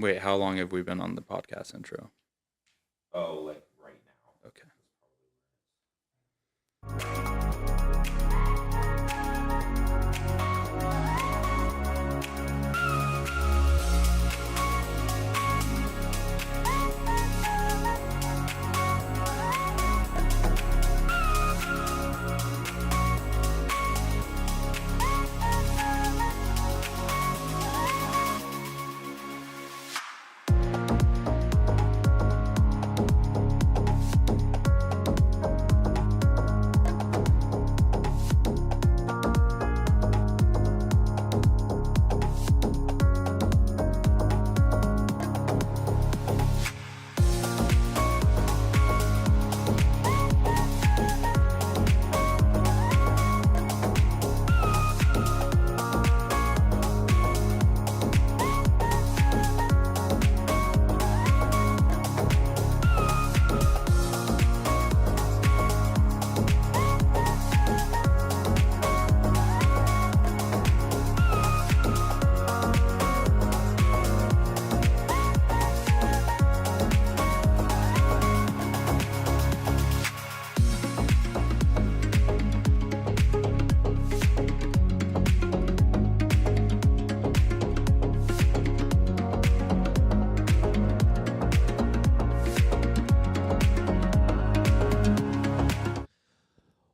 Wait, how long have we been on the podcast intro? Oh, like right now. Okay.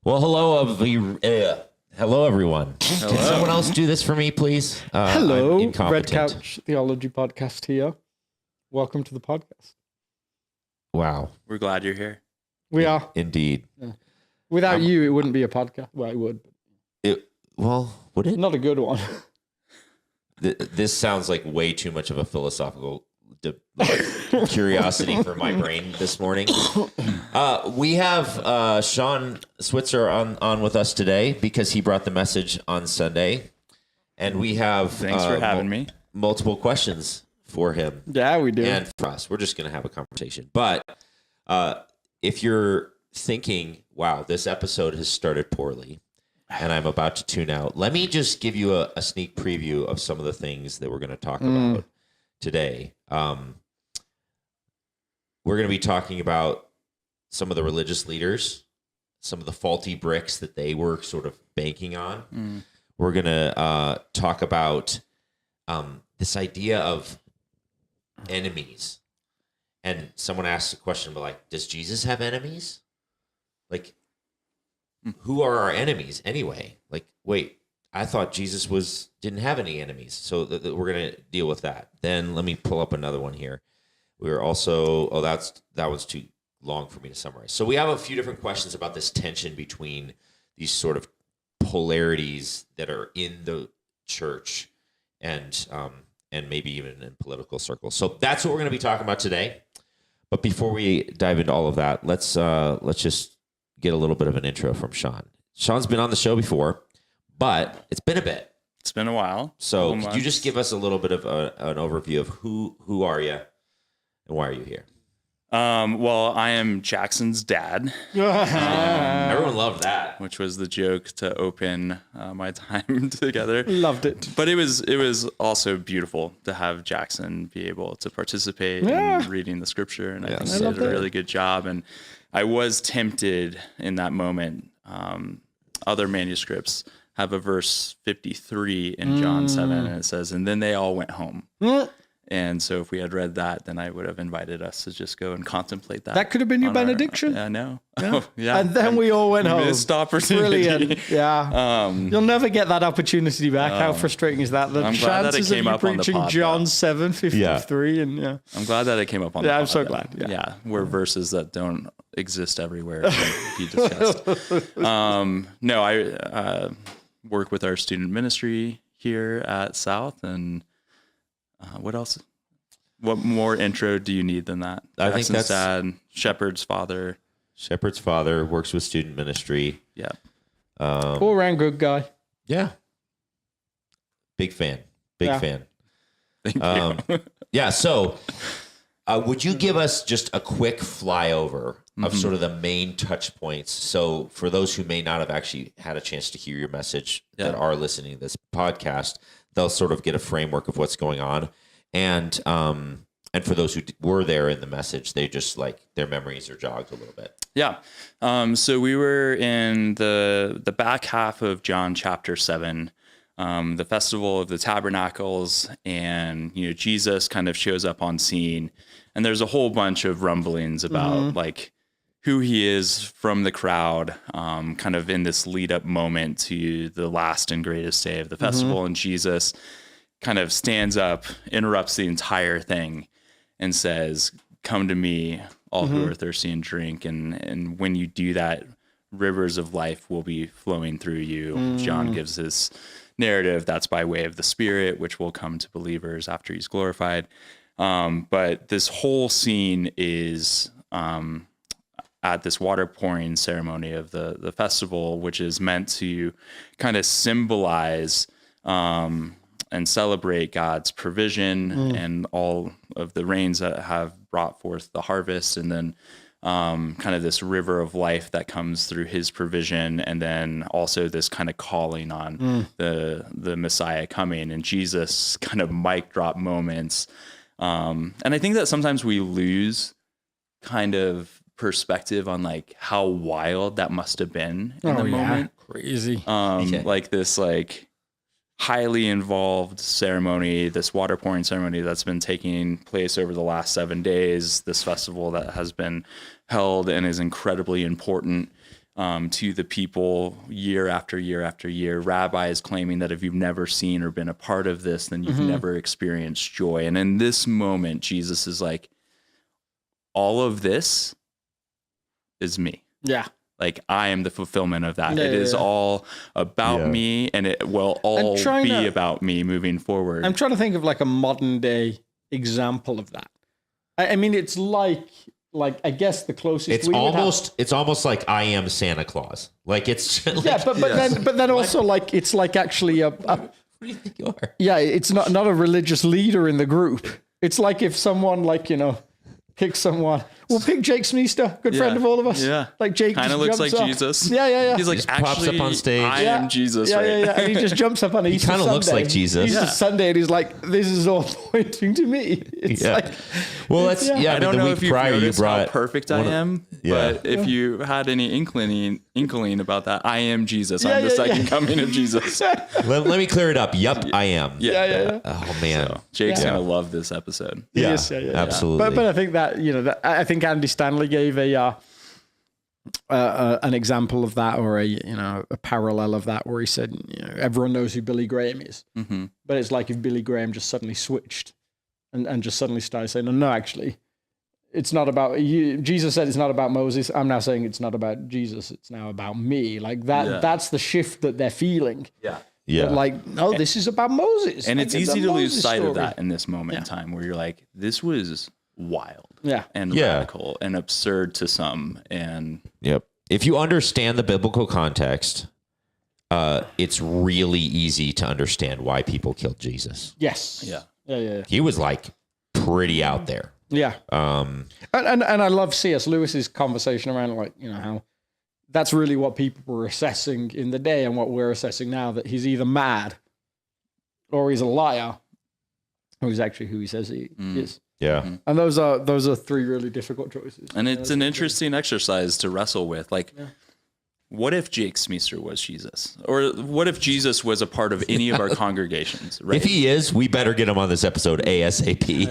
Well, hello, everyone. Hello. Can someone else do this for me, please? Hello, I'm incompetent. Red Couch Theology podcast here. Welcome to the podcast. Wow. We're glad you're here. We are. Indeed. Without you, it wouldn't be a podcast. Well, it would. Would it? Not a good one. This sounds like way too much of a philosophical curiosity for my brain this morning. We have Sean Switzer on with us today because he brought the message on Sunday. And we have... Thanks for having me. Multiple questions for him. Yeah, we do. And for us. We're just going to have a conversation. But if you're thinking, wow, this episode has started poorly and I'm about to tune out, let me just give you a sneak preview of some of the things that we're going to talk about today. We're going to be talking about some of the religious leaders, some of the faulty bricks that they were sort of banking on. We're going to talk about this idea of enemies. And someone asked a question, but like, does Jesus have enemies? Like, who are our enemies anyway? Like, wait, I thought Jesus didn't have any enemies. So we're going to deal with that. Then let me pull up another one here. We're also, that one's too long for me to summarize. So we have a few different questions about this tension between these sort of polarities that are in the church and maybe even in political circles. So that's what we're going to be talking about today. But before we dive into all of that, let's just get a little bit of an intro from Sean. Sean's been on the show before, but it's been a bit. It's been a while. So could you just give us a little bit of an overview of who are you and why are you here? Well, I am Jackson's dad. Everyone loved that. Which was the joke to open my time together. Loved it. But it was also beautiful to have Jackson be able to participate in reading the scripture. And I think he did a really good job. And I was tempted in that moment. Other manuscripts have a verse 53 in John 7, and it says, and then they all went home. And so if we had read that, then I would have invited us to just go and contemplate that. That could have been your benediction. I know. Yeah. Oh, yeah. And then we all went home. Missed opportunity. Brilliant. Yeah. You'll never get that opportunity back. How frustrating is that? The I'm glad that it chances came of up you on the preaching pod, John though. 7:53 and I'm glad that it came up on the I'm pod, so though. glad. Yeah. We're verses that don't exist everywhere to be discussed. No, I work with our student ministry here at South, and what else? What more intro do you need than that? I think Jackson's that's dad, Shepherd's father. Shepherd's father, works with student ministry. Yeah. all around good guy. Yeah. Big fan. Big Yeah. fan. Thank you. Yeah. So would you give us just a quick flyover of sort of the main touch points? So for those who may not have actually had a chance to hear your message that are listening to this podcast, they'll sort of get a framework of what's going on. And for those who were there in the message, they just like their memories are jogged a little bit. Yeah. So we were in the back half of John chapter 7, the Festival of the Tabernacles, and Jesus kind of shows up on scene, and there's a whole bunch of rumblings about like who he is from the crowd, kind of in this lead up moment to the last and greatest day of the festival. And Jesus kind of stands up, interrupts the entire thing, and says, "Come to me, all who are thirsty, and drink. And when you do that, rivers of life will be flowing through you." John gives this narrative that's by way of the Spirit, which will come to believers after he's glorified. But this whole scene is at this water pouring ceremony of the festival, which is meant to kind of symbolize and celebrate God's provision and all of the rains that have brought forth the harvest. And then kind of this river of life that comes through his provision. And then also this kind of calling on the Messiah coming, and Jesus kind of mic drop moments. And I think that sometimes we lose kind of perspective on like how wild that must have been in the moment. Crazy. Like this, like highly involved ceremony, this water pouring ceremony that's been taking place over the last 7 days, this festival that has been held and is incredibly important to the people year after year after year. Rabbis claiming that if you've never seen or been a part of this, then you've never experienced joy. And in this moment, Jesus is like, all of this is me. Yeah. Like, I am the fulfillment of that. It is all about me, and it will all be about me moving forward. I'm trying to think of like a modern day example of that. I mean, it's like I guess the closest it's almost like I am Santa Claus. Like it's like, but then also like it's like actually a what do you think you are? Yeah, it's not a religious leader in the group. It's like if someone pick someone. We'll pick Jake Smeester, good friend of all of us. Yeah. Like Jake kind of looks like up. Jesus. Yeah. He's like, just pops up on stage. I am Jesus, right? Yeah. And he just jumps up on Easter Sunday. He kind of looks like Jesus. Easter Sunday, and he's like, this is all pointing to me. It's like... Well, that's... Yeah, I don't know if you've noticed how perfect I am, but if you had any inkling about that, I am Jesus. I'm the second coming of Jesus. Let me clear it up. Yup, I am. Yeah. Oh, man. So, Jake's going to love this episode. Yeah, absolutely. But I think that, I think Andy Stanley gave an example of that, or a parallel of that, where he said, everyone knows who Billy Graham is, but it's like if Billy Graham just suddenly switched and just suddenly started saying, no, actually, it's not about you. Jesus said it's not about Moses. I'm now saying it's not about Jesus. It's now about me. Like that. Yeah. That's the shift that they're feeling. Yeah. But like, no, this is about Moses. And it's easy to lose sight of that in this moment in time, where you're like, this was wild. And radical and absurd to some. And if you understand the biblical context, it's really easy to understand why people killed Jesus. Yes. Yeah. He was like pretty out there. Yeah. And I love C.S. Lewis's conversation around like, how that's really what people were assessing in the day and what we're assessing now, that he's either mad or he's a liar, or he's actually who he says he is. Yeah. And those are three really difficult choices. And it's an interesting exercise to wrestle with. Like, what if Jake Smeester was Jesus? Or what if Jesus was a part of any of our congregations? Right? If he is, we better get him on this episode ASAP.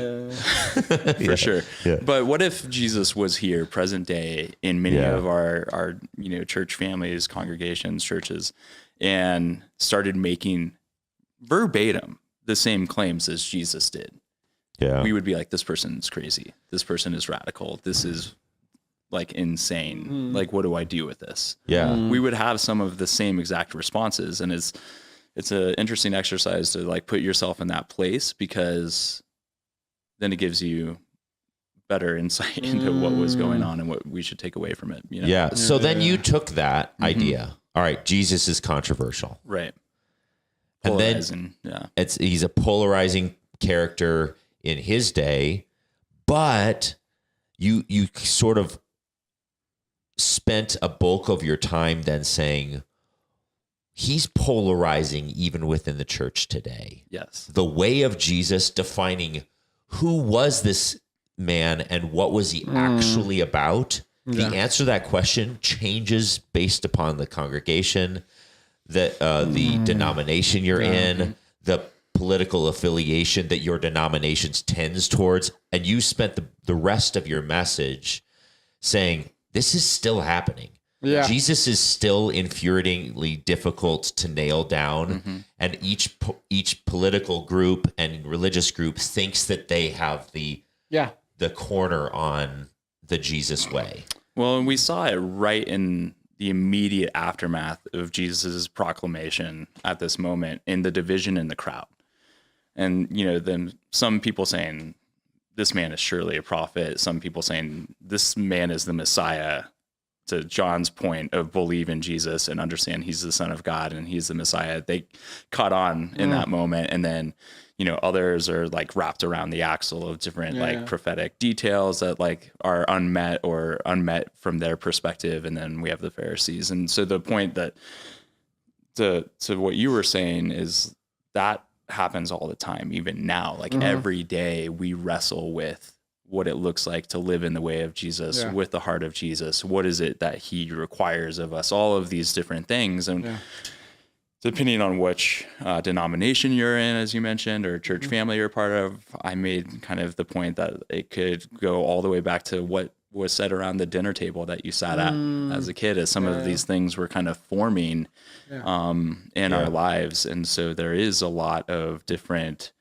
For sure. Yeah. But what if Jesus was here, present day, in many of our church families, congregations, churches, and started making verbatim the same claims as Jesus did? Yeah. We would be like, this person's crazy. This person is radical. This is like insane. Like, what do I do with this? Yeah. We would have some of the same exact responses. And it's an interesting exercise to like put yourself in that place, because then it gives you better insight into what was going on and what we should take away from it. Yeah. So then you took that idea. All right. Jesus is controversial. Right. Polarizing. And then he's a polarizing character in his day, but you sort of spent a bulk of your time then saying he's polarizing even within the church today. Yes. The way of Jesus defining who was this man and what was he actually about? The answer to that question changes based upon the congregation, the denomination you're in, the political affiliation that your denomination tends towards. And you spent the rest of your message saying, this is still happening. Yeah. Jesus is still infuriatingly difficult to nail down. And each political group and religious group thinks that they have the corner on the Jesus way. Well, and we saw it right in the immediate aftermath of Jesus's proclamation at this moment in the division in the crowd. And, then some people saying, this man is surely a prophet. Some people saying, this man is the Messiah. To John's point of believe in Jesus and understand he's the Son of God and he's the Messiah. They caught on in that moment. And then, others are like wrapped around the axle of different prophetic details that like are unmet from their perspective. And then we have the Pharisees. And so the point that to what you were saying is that happens all the time, even now. Like every day we wrestle with what it looks like to live in the way of Jesus, with the heart of Jesus. What is it that he requires of us? All of these different things. And depending on which denomination you're in, as you mentioned, or church family you're part of, I made kind of the point that it could go all the way back to what was said around the dinner table that you sat at as a kid, as some of these things were kind of forming in our lives. And so there is a lot of different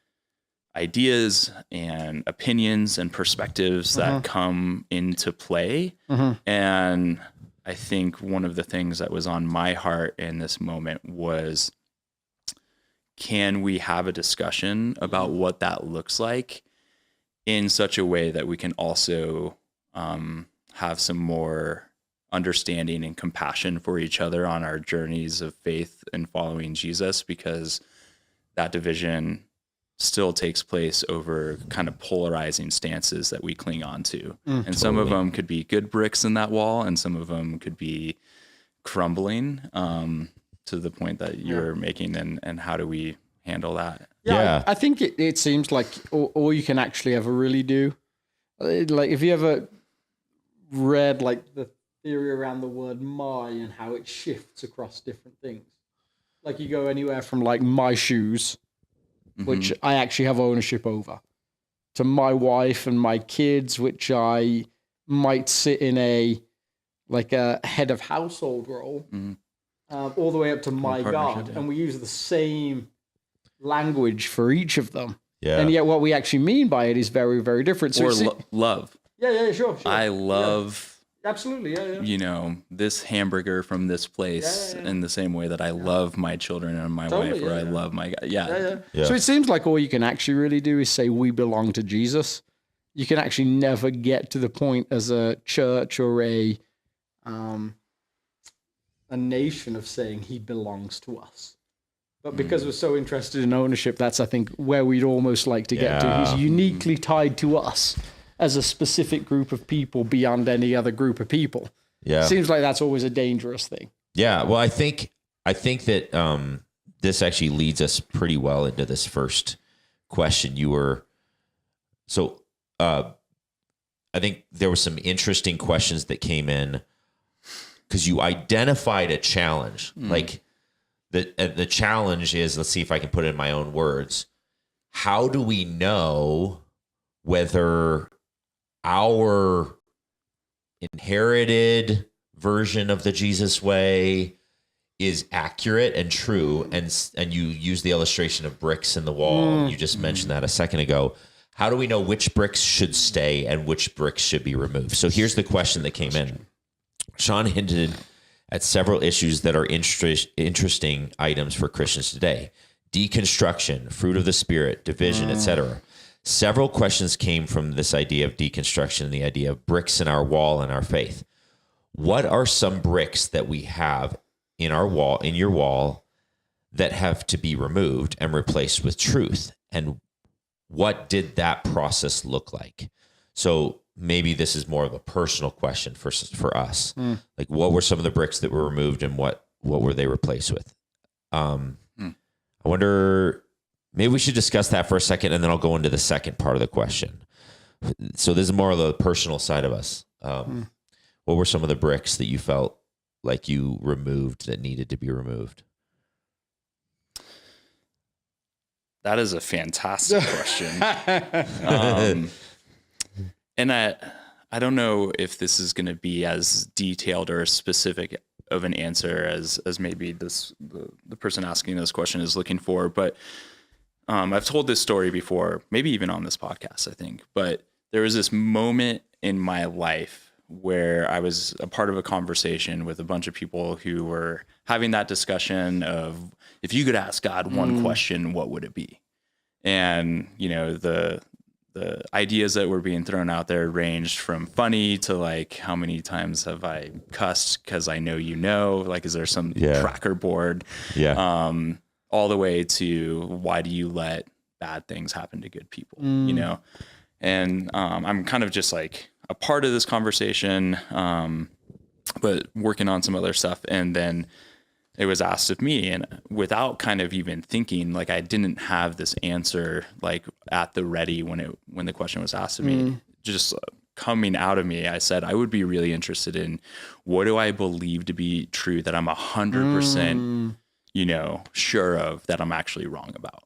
ideas and opinions and perspectives that come into play. And I think one of the things that was on my heart in this moment was, can we have a discussion about what that looks like in such a way that we can also have some more understanding and compassion for each other on our journeys of faith and following Jesus, because that division still takes place over kind of polarizing stances that we cling on to. And some of them could be good bricks in that wall, and some of them could be crumbling to the point that you're making. And how do we handle that? I think it seems like all you can actually ever really do, like if you ever read like the theory around the word my and how it shifts across different things, like you go anywhere from like my shoes, which I actually have ownership over, to my wife and my kids, which I might sit in a head of household role, all the way up to my God. And we use the same language for each of them. Yeah. And yet what we actually mean by it is very, very different. So love. Yeah, sure. I love... Absolutely, this hamburger from this place in the same way that I love my children and my wife, or I love my God. So it seems like all you can actually really do is say we belong to Jesus. You can actually never get to the point as a church or a nation of saying he belongs to us. But because we're so interested in ownership, that's, I think, where we'd almost like to get to. He's uniquely tied to us as a specific group of people beyond any other group of people. Yeah. Seems like that's always a dangerous thing. Yeah. Well, I think that this actually leads us pretty well into this first question. I think there were some interesting questions that came in because you identified a challenge. Like the challenge is, let's see if I can put it in my own words. How do we know whether our inherited version of the Jesus way is accurate and true? And you use the illustration of bricks in the wall. You just mentioned that a second ago. How do we know which bricks should stay and which bricks should be removed? So here's the question that came in. Sean hinted at several issues that are interesting items for Christians today: deconstruction, fruit of the Spirit, division, etc. Several questions came from this idea of deconstruction and the idea of bricks in our wall and our faith. What are some bricks that we have in our wall, in your wall, that have to be removed and replaced with truth? And what did that process look like? So maybe this is more of a personal question for us. Like, what were some of the bricks that were removed and what were they replaced with? I wonder, maybe we should discuss that for a second, and then I'll go into the second part of the question. So this is more of the personal side of us. What were some of the bricks that you felt like you removed that needed to be removed? That is a fantastic question. And I don't know if this is going to be as detailed or as specific of an answer as maybe the person asking this question is looking for, but I've told this story before, maybe even on this podcast, I think, but there was this moment in my life where I was a part of a conversation with a bunch of people who were having that discussion of, if you could ask God one question, what would it be? And, you know, the ideas that were being thrown out there ranged from funny to like, how many times have I cussed because I know you know, like, is there some tracker board? All the way to, why do you let bad things happen to good people? You know? And I'm kind of just like a part of this conversation, but working on some other stuff. And then it was asked of me, and without kind of even thinking, like, I didn't have this answer like at the ready when the question was asked of me. Just coming out of me, I said, I would be really interested in, what do I believe to be true that I'm 100%, you know, sure of, that I'm actually wrong about.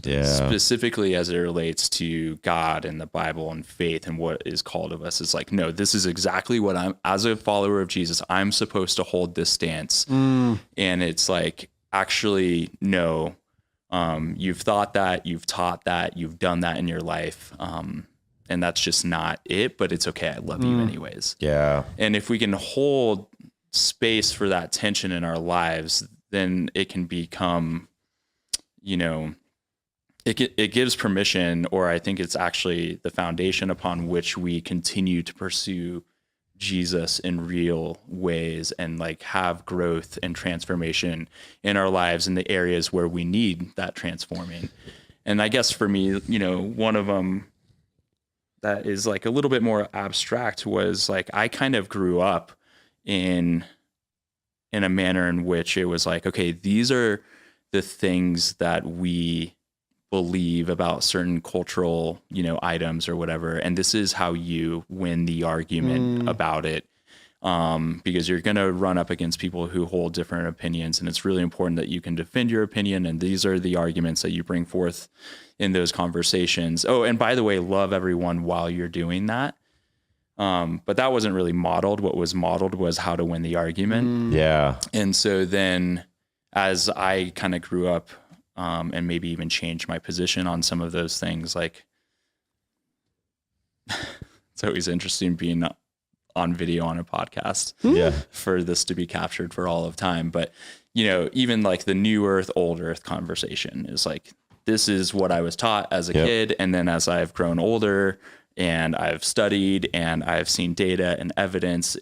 Specifically as it relates to God and the Bible and faith and what is called of us. It's like, no, this is exactly what I'm, as a follower of Jesus, I'm supposed to hold this stance. And it's like, actually, no, you've thought that, you've taught that, you've done that in your life. And that's just not it, but it's okay. I love you anyways. And if we can hold space for that tension in our lives, then it can become, you know, it gives permission, or I think it's actually the foundation upon which we continue to pursue Jesus in real ways and like have growth and transformation in our lives in the areas where we need that transforming. And I guess for me, you know, one of them that is like a little bit more abstract was like, I kind of grew up in a manner in which it was like, okay, these are the things that we believe about certain cultural, you know, items or whatever. And this is how you win the argument about it. Because you're going to run up against people who hold different opinions. And it's really important that you can defend your opinion. And these are the arguments that you bring forth in those conversations. Oh, and by the way, love everyone while you're doing that. But that wasn't really modeled. What was modeled was how to win the argument. And so then as I kind of grew up, and maybe even change my position on some of those things. Like, it's always interesting being on video on a podcast for this to be captured for all of time. But, you know, even like the new earth, old earth conversation is like, this is what I was taught as a kid. And then as I've grown older and I've studied and I've seen data and evidence,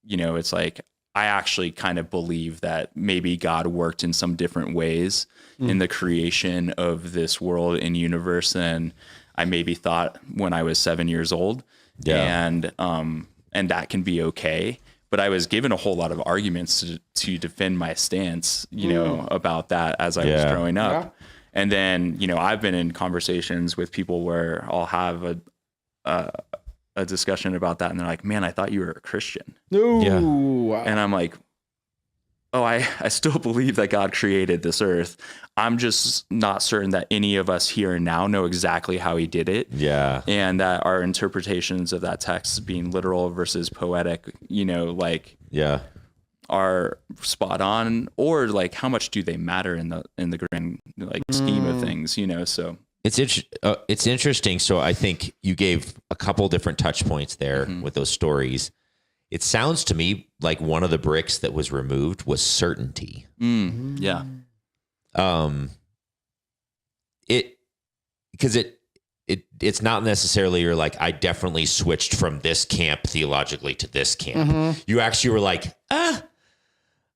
you know, it's like, I actually kind of believe that maybe God worked in some different ways in the creation of this world and universe than I maybe thought when I was 7 years old. And that can be okay. But I was given a whole lot of arguments to defend my stance, you know, about that as I was growing up. And then, you know, I've been in conversations with people where I'll have a discussion about that, and they're like, man, I thought you were a Christian. And I'm like, oh, I still believe that God created this earth. I'm just not certain that any of us here and now know exactly how he did it. And that our interpretations of that text being literal versus poetic, you know, like are spot on, or like how much do they matter in the grand like scheme of things, you know? So it's interesting. So I think you gave a couple different touch points there with those stories. It sounds to me like one of the bricks that was removed was certainty. It's not necessarily you're like, I definitely switched from this camp theologically to this camp. You actually were like,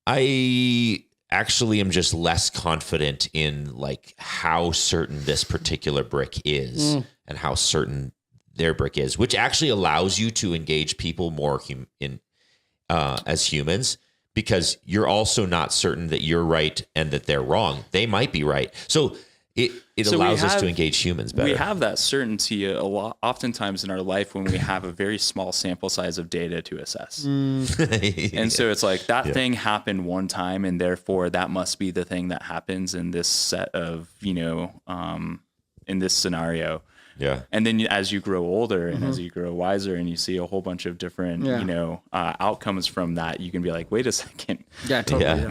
I actually am just less confident in like how certain this particular brick is and how certain their brick is, which actually allows you to engage people more as humans, because you're also not certain that you're right and that they're wrong. They might be right. So it allows us to engage humans better. We have that certainty a lot, oftentimes in our life when we have a very small sample size of data to assess. And so it's like that thing happened one time, and therefore that must be the thing that happens in this set of, in this scenario. Yeah. And then as you grow older and as you grow wiser and you see a whole bunch of different, outcomes from that, you can be like, wait a second. Yeah, totally. Yeah.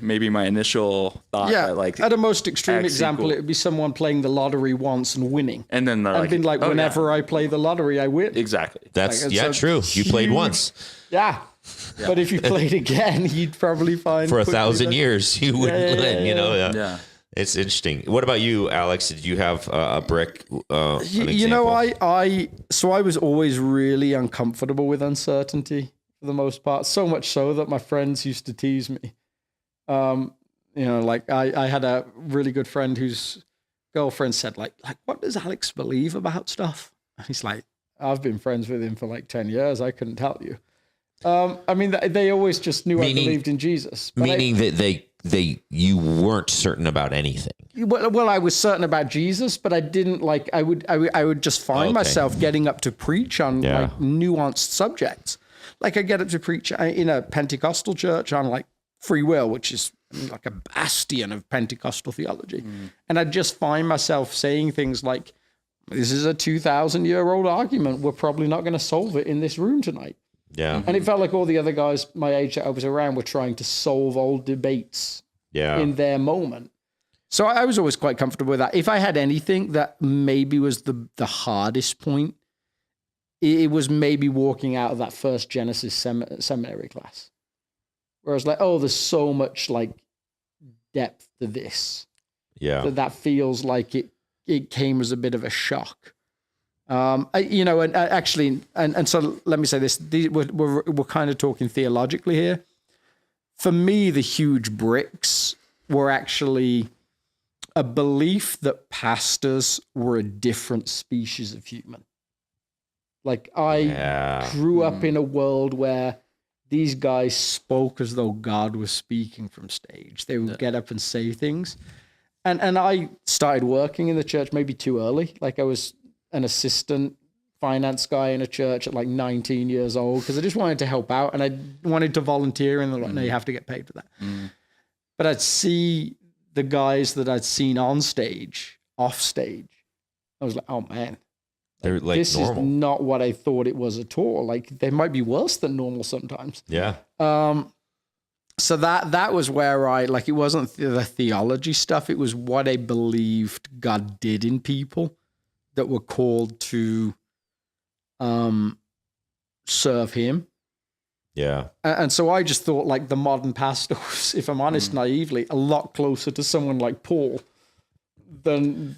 Maybe my initial thought that like at a most extreme X example, it would be someone playing the lottery once and winning. and then they're And like, been like, oh, whenever I play the lottery, I win. exactly. That's Like, it's a true. You played huge- once. Yeah. But if you played again, you'd probably find For quickly 1,000 that- years, you wouldn't win, Yeah. It's interesting. What about you, Alex? Did you have a brick? An You know, example? I was always really uncomfortable with uncertainty for the most part. So much so that my friends used to tease me. Like I had a really good friend whose girlfriend said, like, what does Alex believe about stuff? And he's like, I've been friends with him for like 10 years. I couldn't tell you. I mean, they always just knew I believed in Jesus. But Meaning that you weren't certain about anything. Well, I was certain about Jesus, but I didn't like. I would just find myself getting up to preach on like nuanced subjects. Like I get up to preach in a Pentecostal church on like free will, which is like a bastion of Pentecostal theology, and I'd just find myself saying things like, "This is a 2,000-year-old argument. We're probably not going to solve it in this room tonight." Yeah. And it felt like all the other guys my age that I was around were trying to solve old debates in their moment. So I was always quite comfortable with that. If I had anything that maybe was the hardest point, it was maybe walking out of that first Genesis seminary class. Where I was like, oh, there's so much like depth to this. Yeah. That feels like it came as a bit of a shock. So let me say this: we're kind of talking theologically here. For me, the huge bricks were actually a belief that pastors were a different species of human. Like I grew up in a world where these guys spoke as though God was speaking from stage. They would get up and say things, and I started working in the church maybe too early. Like I was an assistant finance guy in a church at like 19 years old because I just wanted to help out and I wanted to volunteer, and they're like, no, you have to get paid for that. But I'd see the guys that I'd seen on stage, off stage. I was like, oh man, they're like this normal. is not what I thought it was at all. Like they might be worse than normal sometimes. Yeah. So that was where it wasn't the theology stuff. It was what I believed God did in people that were called to serve him. Yeah. And so I just thought like the modern pastor was, if I'm honest, naively, a lot closer to someone like Paul than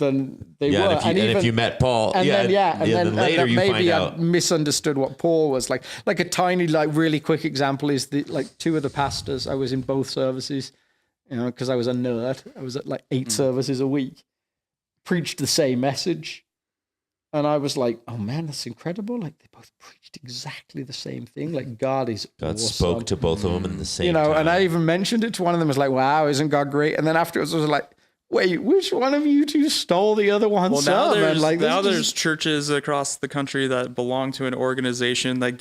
they were. And if you met Paul, then later you maybe find I out. misunderstood what Paul was like. Like a tiny, like really quick example is two of the pastors. I was in both services, because I was a nerd. I was at like 8 services a week, preached the same message. And I was like, oh man, that's incredible. Like they both preached exactly the same thing. Like God awesome. Spoke to both of them in the same time. And I even mentioned it to one of them. I was like, wow, isn't God great? And then afterwards I was like, wait, which one of you two stole the other one's sermon? Now there's churches across the country that belong to an organization that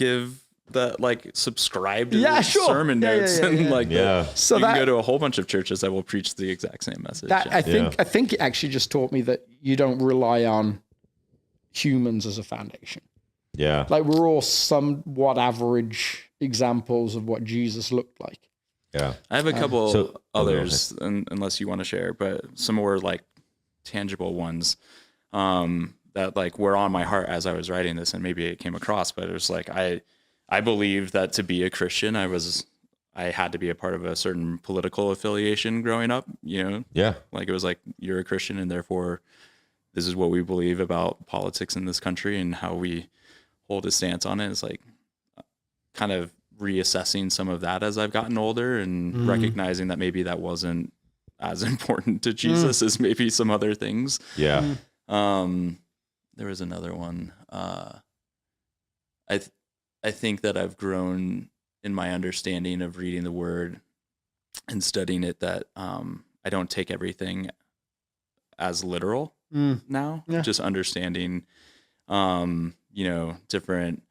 subscribe to sermon notes. So you can go to a whole bunch of churches that will preach the exact same message. I think it actually just taught me that you don't rely on humans as a foundation. Yeah. Like we're all somewhat average examples of what Jesus looked like. Yeah. I have a couple others, unless you want to share, but some more like tangible ones that like were on my heart as I was writing this, and maybe it came across, but it was like I believed that to be a Christian, I had to be a part of a certain political affiliation growing up, Yeah. Like it was like, you're a Christian and therefore this is what we believe about politics in this country and how we hold a stance on it. It's like kind of reassessing some of that as I've gotten older and recognizing that maybe that wasn't as important to Jesus as maybe some other things. Yeah. There was another one. I think that I've grown in my understanding of reading the word and studying it that I don't take everything as literal now. Yeah. Just understanding, different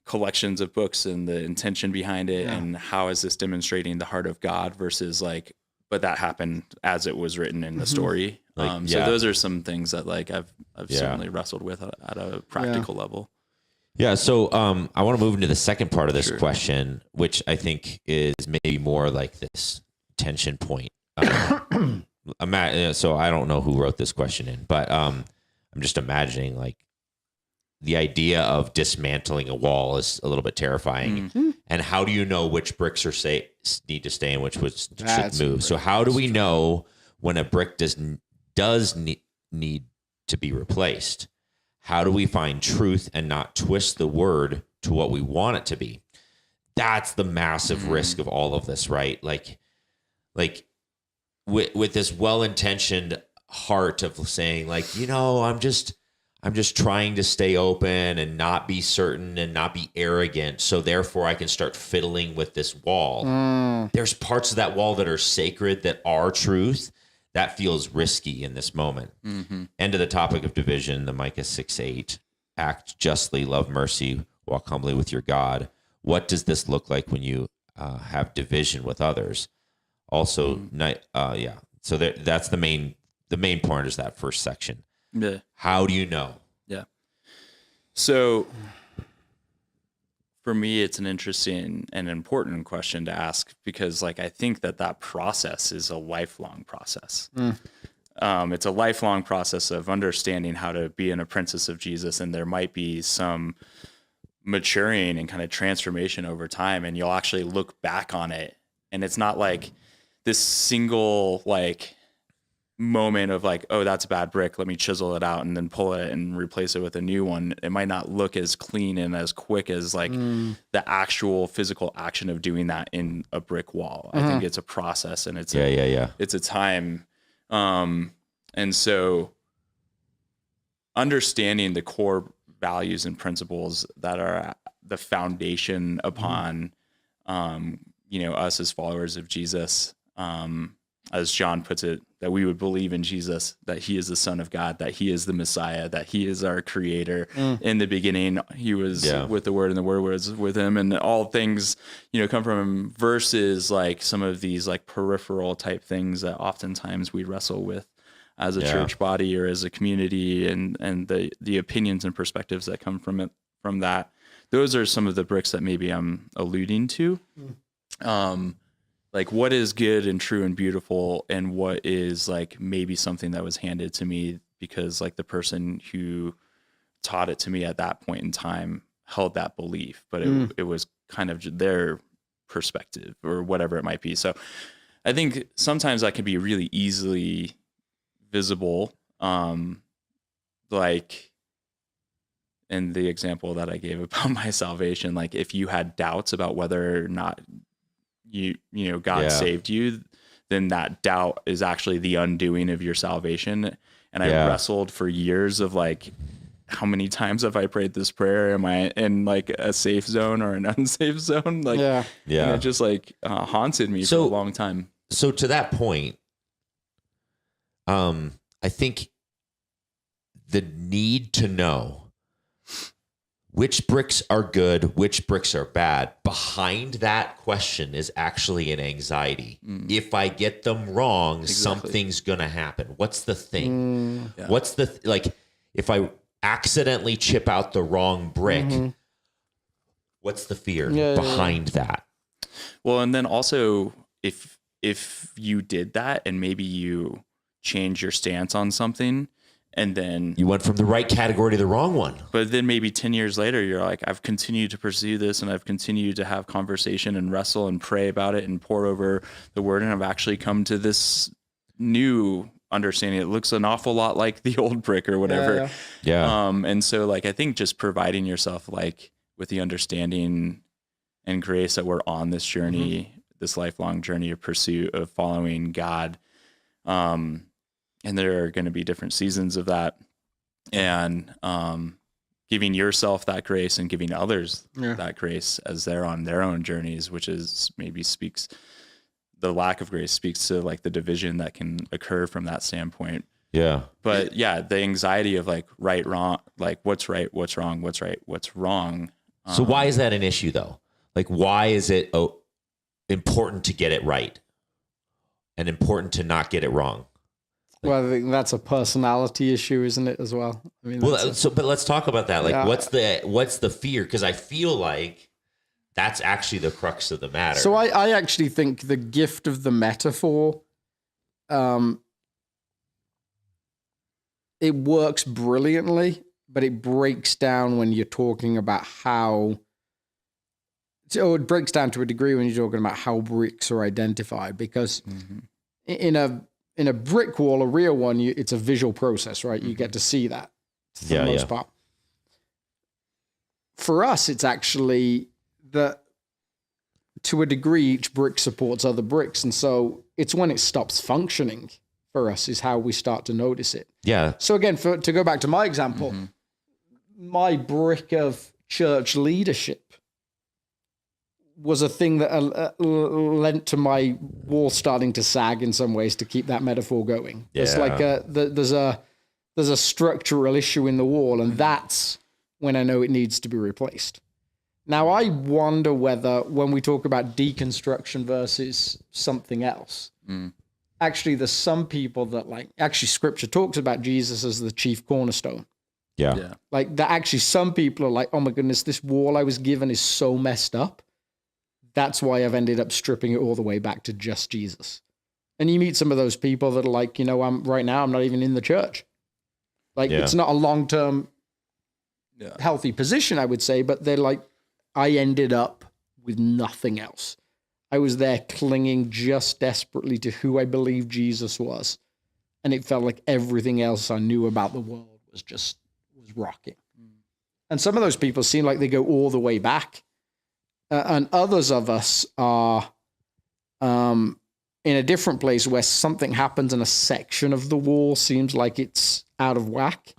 collections of books and the intention behind it, and how is this demonstrating the heart of God versus like, but that happened as it was written in the story. So those are some things that like I've certainly wrestled with at a practical level. Yeah. So I want to move into the second part of this question, which I think is maybe more like this tension point. So I don't know who wrote this question in, but I'm just imagining like the idea of dismantling a wall is a little bit terrifying. Mm-hmm. And how do you know which bricks need to stay and which should move? So how do we know when a brick does need to be replaced? How do we find truth and not twist the word to what we want it to be? That's the massive risk of all of this, right? Like with this well-intentioned heart of saying like, I'm just trying to stay open and not be certain and not be arrogant. So therefore I can start fiddling with this wall. There's parts of that wall that are sacred, that are truth. That feels risky in this moment. Mm-hmm. And to the topic of division, the Micah 6:8, act justly, love mercy, walk humbly with your God. What does this look like when you have division with others? Also, So that's the main point is that first section. Yeah. How do you know? Yeah. So for me, it's an interesting and important question to ask because like, I think that process is a lifelong process. It's a lifelong process of understanding how to be an apprentice of Jesus. And there might be some maturing and kind of transformation over time. And you'll actually look back on it. And it's not like this single like moment of like, oh, that's a bad brick, let me chisel it out and then pull it and replace it with a new one. It might not look as clean and as quick as like the actual physical action of doing that in a brick wall. I think it's a process and it's it's a time. And so understanding the core values and principles that are the foundation upon us as followers of Jesus, as John puts it, that we would believe in Jesus, that he is the Son of God, that he is the Messiah, that he is our creator. In the beginning, he was with the Word and the Word was with him, and all things, come from him, versus like some of these like peripheral type things that oftentimes we wrestle with as a church body or as a community, and the opinions and perspectives that come from that. Those are some of the bricks that maybe I'm alluding to. Like what is good and true and beautiful, and what is like maybe something that was handed to me because like the person who taught it to me at that point in time held that belief, but it was kind of their perspective or whatever it might be. So I think sometimes that can be really easily visible. Like in the example that I gave about my salvation, like if you had doubts about whether or not God saved you, then that doubt is actually the undoing of your salvation. And I wrestled for years of like, how many times have I prayed this prayer? Am I in like a safe zone or an unsafe zone? Like, and it just like haunted me for a long time. So to that point, I think the need to know which bricks are good, which bricks are bad, behind that question is actually an anxiety. If I get them wrong, something's going to happen. What's the thing? What's the, if I accidentally chip out the wrong brick, what's the fear behind that? Well, and then also if you did that and maybe you change your stance on something, and then you went from the right category to the wrong one. But then maybe 10 years later, you're like, I've continued to pursue this and I've continued to have conversation and wrestle and pray about it and pour over the word. And I've actually come to this new understanding. It looks an awful lot like the old brick or whatever. And so like, I think just providing yourself like with the understanding and grace that we're on this journey, this lifelong journey of pursuit of following God. And there are going to be different seasons of that, and giving yourself that grace and giving others that grace as they're on their own journeys, which is maybe the lack of grace speaks to like the division that can occur from that standpoint. Yeah. But yeah, the anxiety of like right, wrong, like what's right, what's wrong, what's right, what's wrong. So why is that an issue though? Like, why is it important to get it right and important to not get it wrong? Well, I think that's a personality issue, isn't it, as well? I mean, but let's talk about that. Like, what's the fear? Because I feel like that's actually the crux of the matter. So I actually think the gift of the metaphor, it works brilliantly, but it breaks down when you're talking about how. So it breaks down to a degree when you're talking about how bricks are identified, because in a brick wall, a real one, it's a visual process, right? You get to see that for the most part. For us, it's actually that to a degree, each brick supports other bricks. And so it's when it stops functioning for us is how we start to notice it. Yeah. So again, to go back to my example, my brick of church leadership was a thing that lent to my wall starting to sag in some ways to keep that metaphor going. Yeah. It's like there's a structural issue in the wall, and that's when I know it needs to be replaced. Now, I wonder whether when we talk about deconstruction versus something else, actually there's some people that actually scripture talks about Jesus as the chief cornerstone. Yeah. Like that actually some people are like, oh my goodness, this wall I was given is so messed up. That's why I've ended up stripping it all the way back to just Jesus. And you meet some of those people that are like, right now I'm not even in the church. Like it's not a long-term healthy position, I would say, but they're like, I ended up with nothing else. I was there clinging just desperately to who I believed Jesus was. And it felt like everything else I knew about the world was rocking. And some of those people seem like they go all the way back. And others of us are in a different place where something happens and a section of the wall seems like it's out of whack.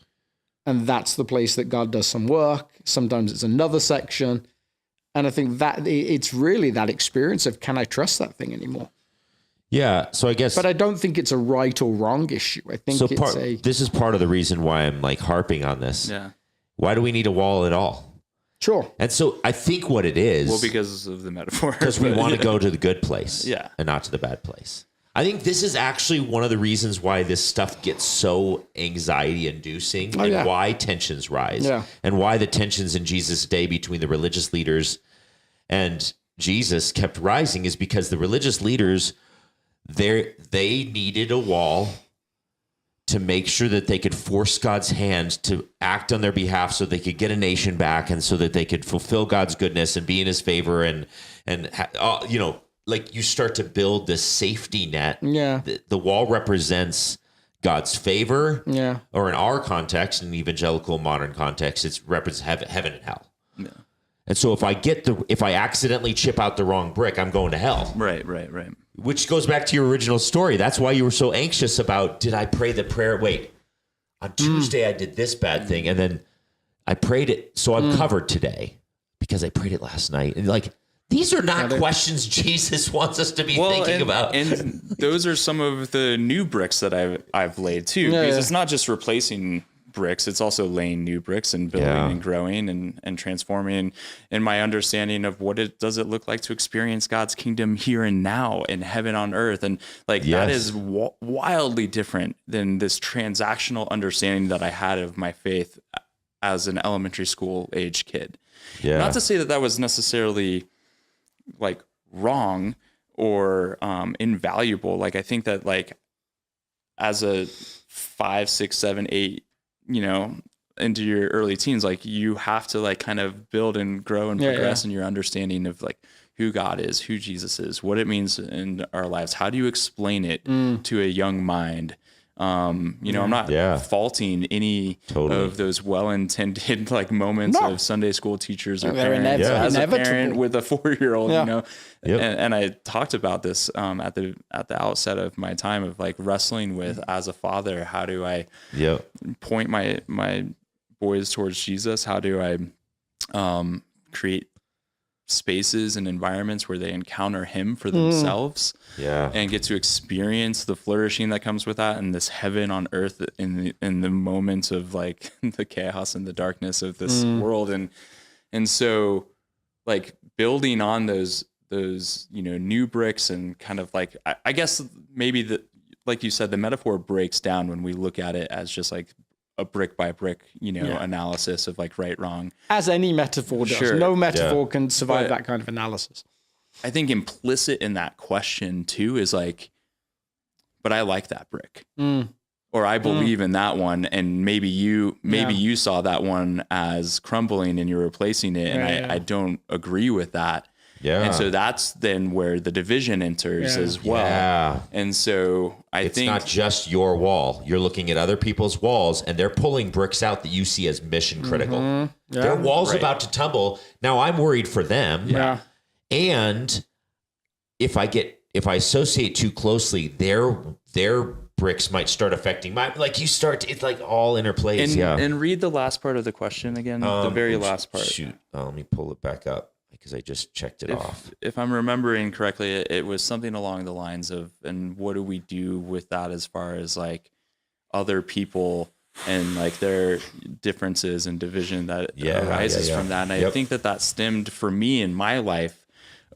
And that's the place that God does some work. Sometimes it's another section. And I think that it's really that experience of, can I trust that thing anymore? Yeah. So I guess, but I don't think it's a right or wrong issue. I think this is part of the reason why I'm like harping on this. Yeah. Why do we need a wall at all? Sure. And so I think what it is. Well, because of the metaphor. Because we want to go to the good place. Yeah. And not to the bad place. I think this is actually one of the reasons why this stuff gets so anxiety inducing and why tensions rise and why the tensions in Jesus' day between the religious leaders and Jesus kept rising is because the religious leaders, they needed a wall to make sure that they could force God's hand to act on their behalf so they could get a nation back and so that they could fulfill God's goodness and be in his favor and like you start to build this safety net. Yeah. The wall represents God's favor. Yeah. Or in our context, in evangelical modern context, it represents heaven and hell. Yeah. And so if I accidentally chip out the wrong brick, I'm going to hell. Right. Which goes back to your original story. That's why you were so anxious about, did I pray the prayer? Wait, on Tuesday I did this bad thing, and then I prayed it, so I'm covered today because I prayed it last night. And like, these are not questions Jesus wants us to be thinking about. And those are some of the new bricks that I've laid too, because it's not just replacing bricks, it's also laying new bricks and building and growing and transforming in my understanding of does it look like to experience God's kingdom here and now in heaven on earth. And like that is wildly different than this transactional understanding that I had of my faith as an elementary school age kid. Yeah. Not to say that was necessarily like wrong or invaluable. Like I think that like as a 5, 6, 7, 8, into your early teens, like you have to like kind of build and grow and progress in your understanding of like who God is, who Jesus is, what it means in our lives. How do you explain it to a young mind? I'm not faulting any of those well-intended like moments of Sunday school teachers or parents as a parent with a 4-year-old, and I talked about this at the outset of my time of like wrestling with as a father, how do I point my boys towards Jesus? How do I create spaces and environments where they encounter him for themselves and get to experience the flourishing that comes with that, and this heaven on earth in the moments of like the chaos and the darkness of this world. And so like building on those, new bricks, and kind of like, I guess maybe like you said, the metaphor breaks down when we look at it as just like a brick by brick, analysis of like right, wrong. As any metaphor does. Sure. No metaphor can survive that kind of analysis. I think implicit in that question too is like, but I like that brick. Or I believe in that one. And maybe you saw that one as crumbling and you're replacing it. And I don't agree with that. Yeah. And so that's then where the division enters as well. Yeah. And so I think it's not just your wall. You're looking at other people's walls and they're pulling bricks out that you see as mission critical. Yeah. Their wall's about to tumble. Now I'm worried for them. Yeah. And if I associate too closely, their bricks might start affecting my, like it's like all interplays. And read the last part of the question again, the very last part. Shoot. Let me pull it back up, because I just checked it off. If I'm remembering correctly, it was something along the lines of, and what do we do with that as far as like other people and like their differences and division that arises from that. And I think that stemmed for me in my life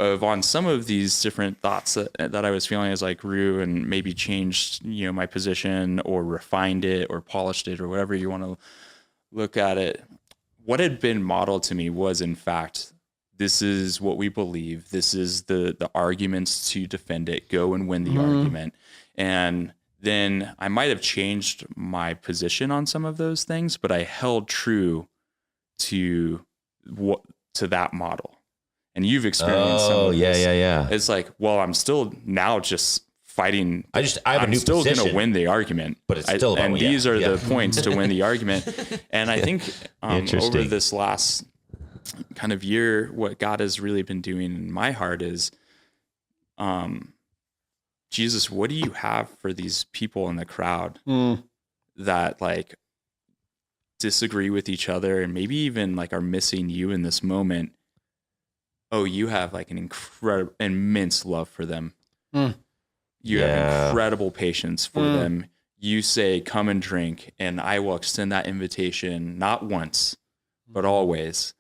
of on some of these different thoughts that I was feeling as I grew and maybe changed, my position or refined it or polished it or whatever you want to look at it. What had been modeled to me was, in fact, this is what we believe. This is the arguments to defend it. Go and win the argument. And then I might have changed my position on some of those things, but I held true to that model. And you've experienced some of this. Yeah. It's like, well, I'm still now just fighting. I'm still going to win the argument, but it's still about these are the points to win the argument. And I think over this last kind of year, what God has really been doing in my heart is, Jesus, what do you have for these people in the crowd that like disagree with each other and maybe even like are missing you in this moment? Oh, you have like an incredible, immense love for them. You have incredible patience for them. You say, come and drink, and I will extend that invitation, not once, but always.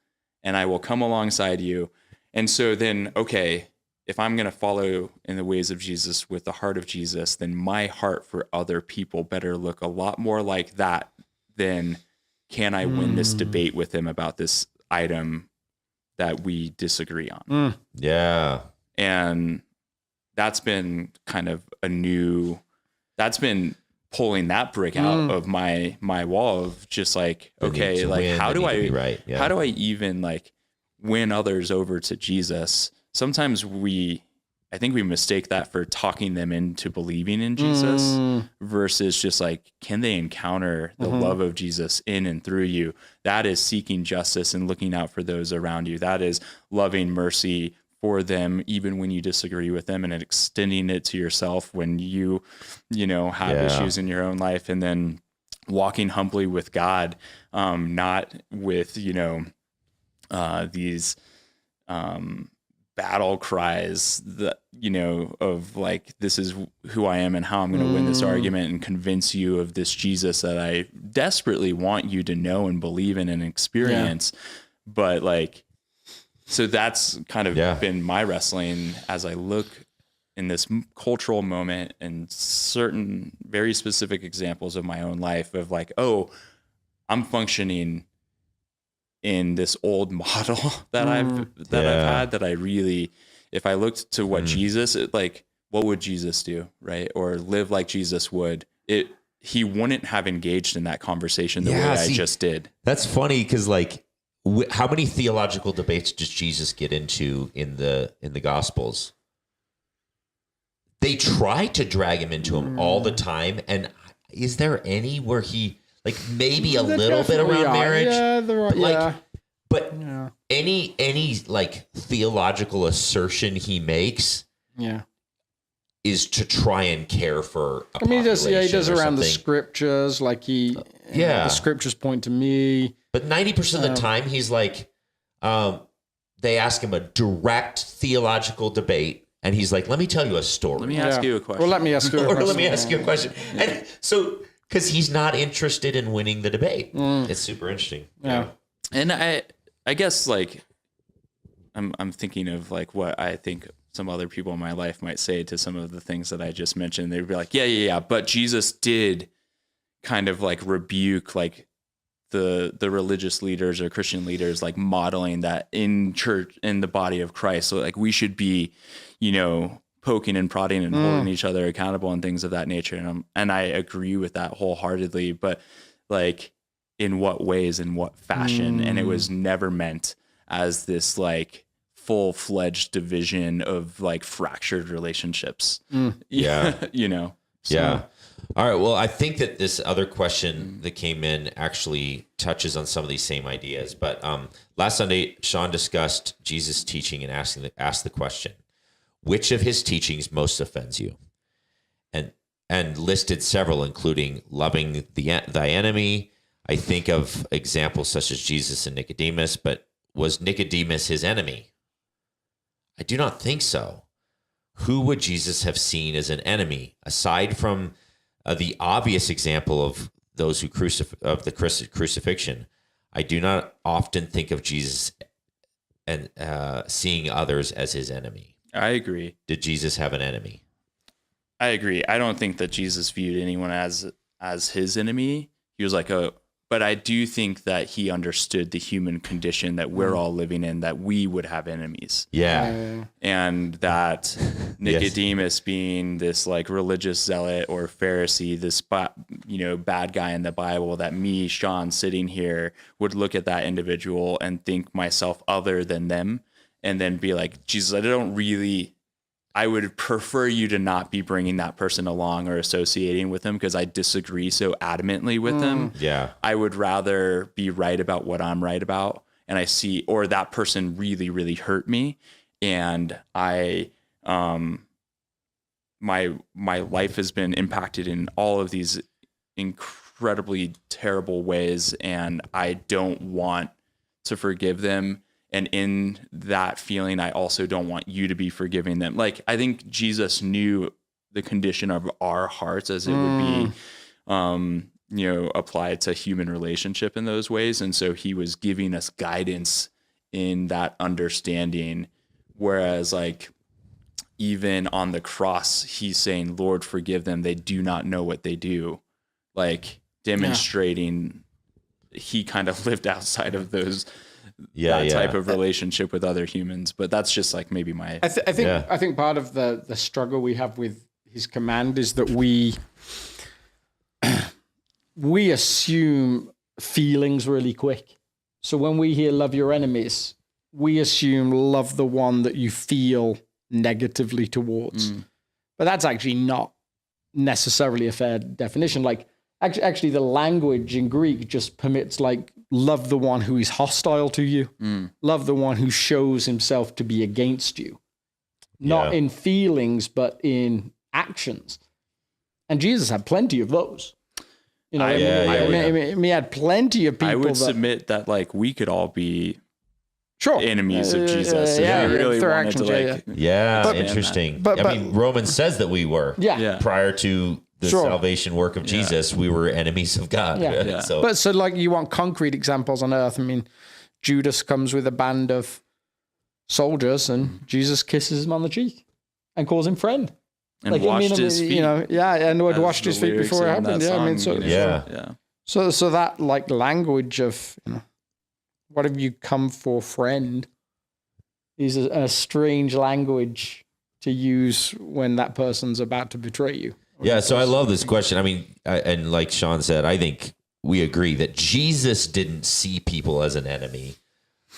And I will come alongside you. And so then, okay, if I'm going to follow in the ways of Jesus with the heart of Jesus, then my heart for other people better look a lot more like that than can I win this debate with him about this item that we disagree on. Yeah. And that's been kind of that's been pulling that brick out of my wall of just like, okay, like how do I even like win others over to Jesus? Sometimes I think we mistake that for talking them into believing in Jesus versus just like, can they encounter the love of Jesus in and through you? That is seeking justice and looking out for those around you. That is loving mercy for them, even when you disagree with them, and extending it to yourself when you have issues in your own life, and then walking humbly with God, not with, these, battle cries that, of like, this is who I am and how I'm going to win this argument and convince you of this Jesus that I desperately want you to know and believe in and experience. But like, so that's kind of been my wrestling as I look in this cultural moment and certain very specific examples of my own life of like, oh, I'm functioning in this old model that I've had, that I really, if I looked to what Jesus, like, what would Jesus do? Right. Or live like Jesus would, he wouldn't have engaged in that conversation the way I just did. That's funny. 'Cause like, how many theological debates does Jesus get into in the Gospels? They try to drag him into them all the time. And is there any where he, like, maybe a little bit around marriage? Yeah, there are. Like, but any like theological assertion he makes is to try and care for a he does around the something. scriptures, like the scriptures point to me. But 90% of the time, he's like, they ask him a direct theological debate, and he's like, let me tell you a story. Let me ask you a question. Well, let me ask you a question. Or let me ask you a question. And so, because he's not interested in winning the debate. It's super interesting. Yeah. And I guess like I'm thinking of like what I think some other people in my life might say to some of the things that I just mentioned. They'd be like, yeah. But Jesus did kind of like rebuke like the religious leaders or Christian leaders, like modeling that in church, in the body of Christ. So like we should be, poking and prodding and holding each other accountable and things of that nature. And I agree with that wholeheartedly, but like in what ways, in what fashion? And it was never meant as this like full-fledged division of like fractured relationships. Yeah. So. Yeah. All right. Well, I think that this other question that came in actually touches on some of these same ideas. But last Sunday, Sean discussed Jesus' teaching and asked the question, which of his teachings most offends you? And listed several, including loving thy enemy. I think of examples such as Jesus and Nicodemus, but was Nicodemus his enemy? I do not think so. Who would Jesus have seen as an enemy, aside from the obvious example of those who crucifixion? I do not often think of Jesus and seeing others as his enemy. I agree. Did Jesus have an enemy? I agree. I don't think that Jesus viewed anyone as his enemy. He was like but I do think that he understood the human condition that we're all living in, that we would have enemies. Yeah. And that Nicodemus being this like religious zealot or Pharisee, this bad guy in the Bible, that me, Sean, sitting here would look at that individual and think myself other than them, and then be like, Jesus, I would prefer you to not be bringing that person along or associating with them because I disagree so adamantly with them. Yeah. I would rather be right about what I'm right about. And I see, or that person really, really hurt me. And my life has been impacted in all of these incredibly terrible ways. And I don't want to forgive them. And in that feeling, I also don't want you to be forgiving them. Like, I think Jesus knew the condition of our hearts as it would be, applied to human relationship in those ways. And so he was giving us guidance in that understanding. Whereas like, even on the cross, he's saying, Lord, forgive them. They do not know what they do. Like demonstrating he kind of lived outside of those type of relationship with other humans. But that's just like maybe my I think part of the struggle we have with his command is that we assume feelings really quick. So when we hear love your enemies, we assume love the one that you feel negatively towards. But that's actually not necessarily a fair definition. Like actually the language in Greek just permits like love the one who is hostile to you, love the one who shows himself to be against you, not in feelings, but in actions. And Jesus had plenty of those. He had plenty of people. I would submit that like we could all be enemies of Jesus. Really wanted to interesting. But I mean, Romans says that we were prior to the salvation work of Jesus, we were enemies of God. So like you want concrete examples on earth. I mean, Judas comes with a band of soldiers and Jesus kisses him on the cheek and calls him friend. And washed his feet. And would washed his feet before it happened. So that like language of, what have you come for, friend, is a strange language to use when that person's about to betray you. Yeah, so I love this question. I mean, and like Sean said, I think we agree that Jesus didn't see people as an enemy,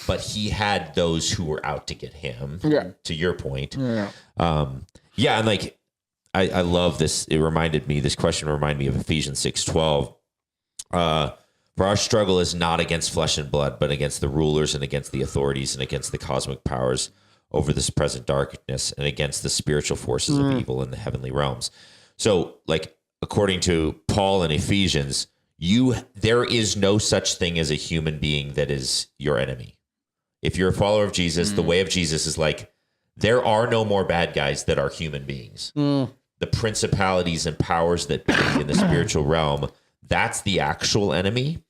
but he had those who were out to get him, to your point. And like, I love this. This question reminded me of Ephesians 6:12. For our struggle is not against flesh and blood, but against the rulers and against the authorities and against the cosmic powers over this present darkness and against the spiritual forces of evil in the heavenly realms. So, like, according to Paul in Ephesians, there is no such thing as a human being that is your enemy. If you're a follower of Jesus, the way of Jesus is like, there are no more bad guys that are human beings. The principalities and powers that be in the spiritual realm, that's the actual enemy.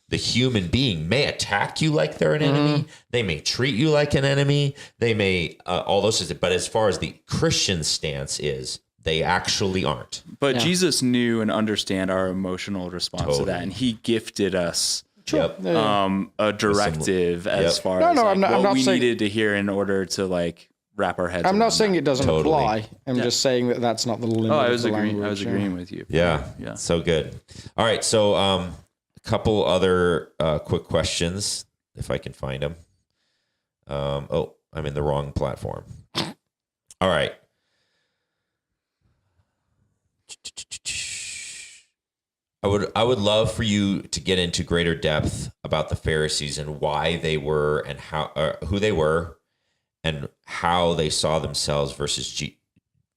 The human being may attack you like they're an enemy. They may treat you like an enemy. They may, all those things. But as far as the Christian stance is, they actually aren't. But Jesus knew and understand our emotional response to that. And he gifted us a directive as far as what we needed to hear in order to like wrap our heads. I'm not saying it doesn't apply. I'm just saying that that's not the limit. I was agreeing with you. Yeah. So good. All right. So a couple other quick questions, if I can find them. I'm in the wrong platform. All right. I would love for you to get into greater depth about the Pharisees and why they were and how who they were and how they saw themselves versus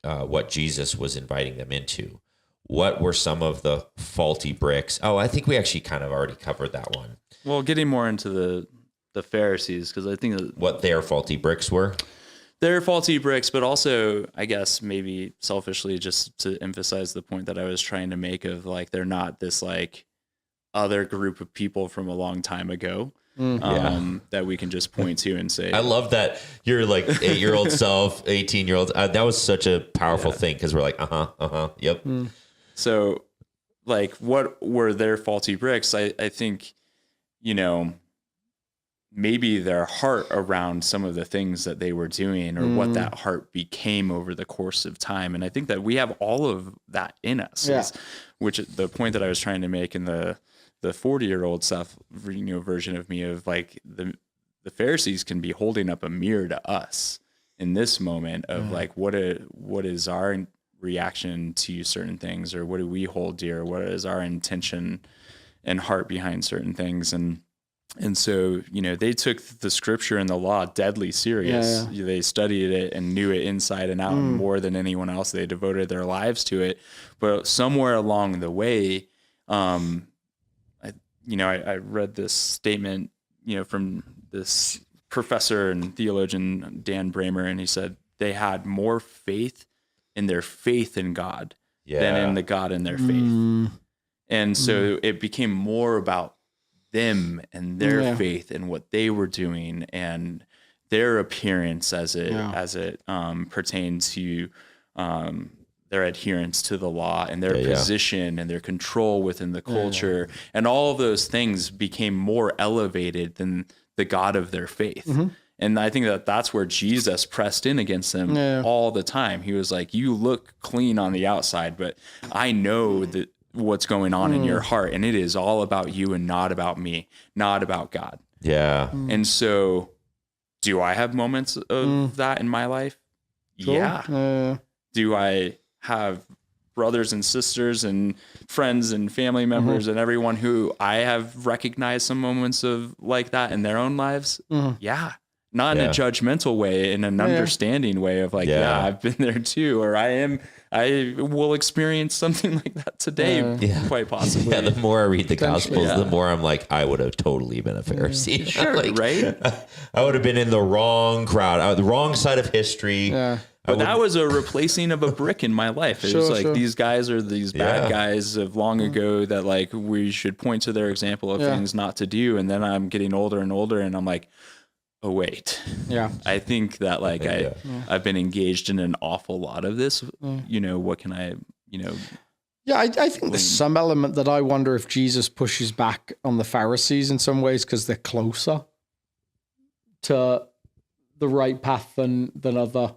what Jesus was inviting them into. What were some of the faulty bricks? Oh, I think we actually kind of already covered that one. Well, getting more into the Pharisees, because I think what their faulty bricks were. They're faulty bricks, but also, I guess, maybe selfishly, just to emphasize the point that I was trying to make of like, they're not this like other group of people from a long time ago that we can just point to and say. I love that you're like 8-year-old self, 18-year-old. That was such a powerful thing because we're like, yep. So like, what were their faulty bricks? I think, maybe their heart around some of the things that they were doing or what that heart became over the course of time. And I think that we have all of that in us, which the point that I was trying to make in the 40-year-old self, version of me of like the Pharisees can be holding up a mirror to us in this moment of like, what is our reaction to certain things, or what do we hold dear? What is our intention and heart behind certain things? And so, they took the scripture and the law deadly serious. They studied it and knew it inside and out more than anyone else. They devoted their lives to it. But somewhere along the way, I read this statement, from this professor and theologian, Dan Bramer, and he said they had more faith in their faith in God than in the God in their faith. And so it became more about them and their faith and what they were doing and their appearance as it pertains to their adherence to the law and their position and their control within the culture. And all of those things became more elevated than the God of their faith. And I think that that's where Jesus pressed in against them all the time. He was like, you look clean on the outside, but I know that what's going on in your heart, and it is all about you and not about me, not about God. And so do I have moments of that in my life? Cool. Do I have brothers and sisters and friends and family members and everyone who I have recognized some moments of like that in their own lives? Not in a judgmental way, in an understanding way of like, I've been there too, or I will experience something like that today, quite possibly. The more I read the Gospels, the more I'm like, I would have totally been a Pharisee. Sure, like, right? I would have been in the wrong crowd, the wrong side of history. But that was a replacing of a brick in my life. It was like, these guys are these bad guys of long ago that like we should point to their example of things not to do. And then I'm getting older and older, and I'm like, oh wait, I think that like I've been engaged in an awful lot of this. What can I, I think there's some element that I wonder if Jesus pushes back on the Pharisees in some ways because they're closer to the right path than other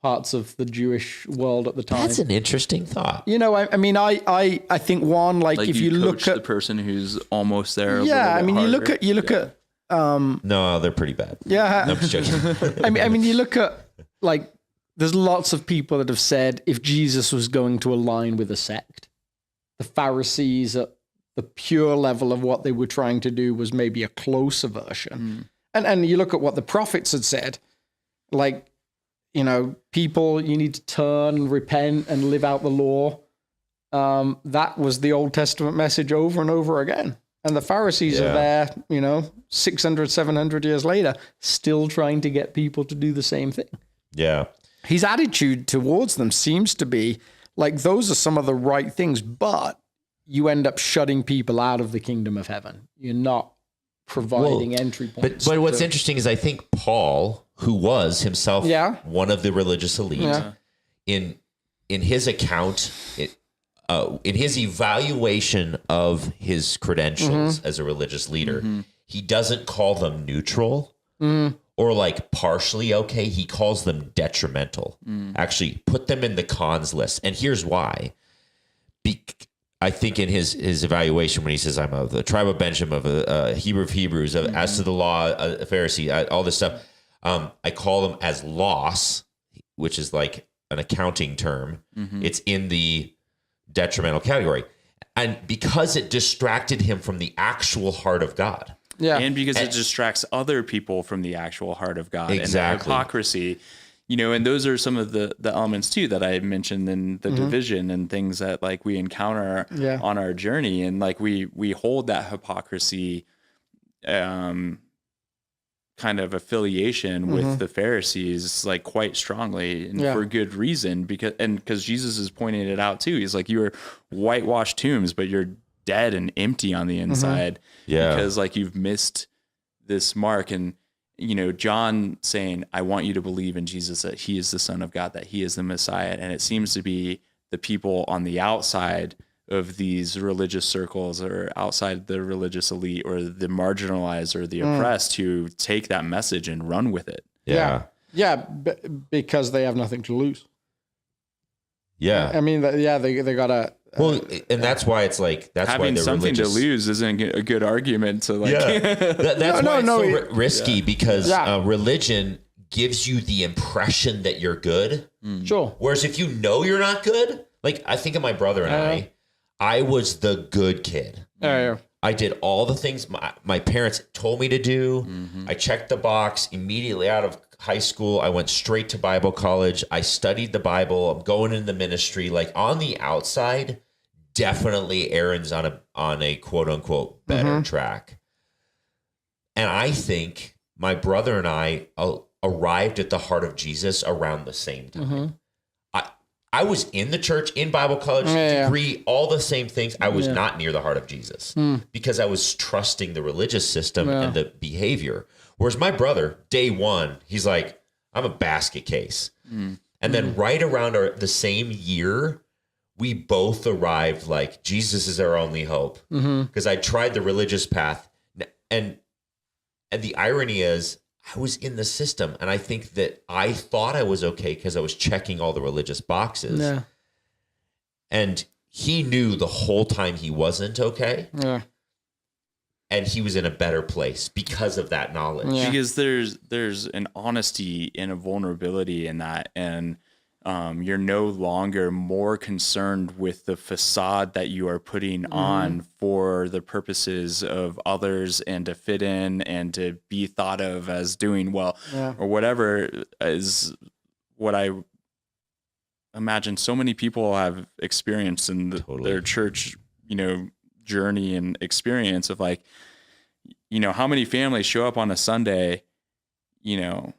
parts of the Jewish world at the time. That's an interesting thought. I think one, like if you look at the person who's almost there. You look at no, they're pretty bad. No, I'm just joking. I mean, you look at like, there's lots of people that have said if Jesus was going to align with a sect, the Pharisees at the pure level of what they were trying to do was maybe a closer version. And you look at what the prophets had said, like, people, you need to turn and repent and live out the law. That was the Old Testament message over and over again. And the Pharisees are there, 600, 700 years later, still trying to get people to do the same thing. Yeah. His attitude towards them seems to be like, those are some of the right things, but you end up shutting people out of the kingdom of heaven. You're not providing entry points. But what's interesting is I think Paul, who was himself one of the religious elite, in his account, in his evaluation of his credentials as a religious leader, he doesn't call them neutral or like partially okay. He calls them detrimental. Actually, put them in the cons list. And here's why. I think in his evaluation, when he says, I'm of the tribe of Benjamin, of a Hebrew of Hebrews, as to the law, a Pharisee, all this stuff, I call them as loss, which is like an accounting term. It's in the detrimental category. And because it distracted him from the actual heart of God. Yeah. And because it distracts other people from the actual heart of God. Exactly. And the hypocrisy. And those are some of the elements too that I mentioned in the division and things that like we encounter on our journey. And like we hold that hypocrisy kind of affiliation with the Pharisees like quite strongly and for good reason, because Jesus is pointing it out too. He's like, you are whitewashed tombs, but you're dead and empty on the inside because like you've missed this mark. And John saying, I want you to believe in Jesus, that he is the Son of God, that he is the Messiah. And it seems to be the people on the outside of these religious circles or outside the religious elite or the marginalized or the oppressed who take that message and run with it. Because they have nothing to lose. I mean, they gotta. Well, and that's why it's like having why something to lose isn't a good argument to like. That's why it's so risky because religion gives you the impression that you're good. Sure. Whereas if you know you're not good, like I think of my brother and I was the good kid. I did all the things my parents told me to do. I checked the box immediately out of high school. I went straight to Bible college. I studied the Bible. I'm going into the ministry. Like on the outside, definitely Aaron's on a quote unquote better track. And I think my brother and I arrived at the heart of Jesus around the same time. I was in the church, in Bible college, degree, all the same things. I was not near the heart of Jesus because I was trusting the religious system and the behavior. Whereas my brother, day one, he's like, I'm a basket case. And then right around the same year, we both arrived like, Jesus is our only hope. Because I tried the religious path. And the irony is, I was in the system, and I think that I thought I was okay because I was checking all the religious boxes. Yeah. And he knew the whole time he wasn't okay. Yeah. And he was in a better place because of that knowledge. Yeah. Because there's an honesty and a vulnerability in that, and you're no longer more concerned with the facade that you are putting on for the purposes of others and to fit in and to be thought of as doing well or whatever is what I imagine so many people have experienced in their church, journey and experience of like, how many families show up on a Sunday, and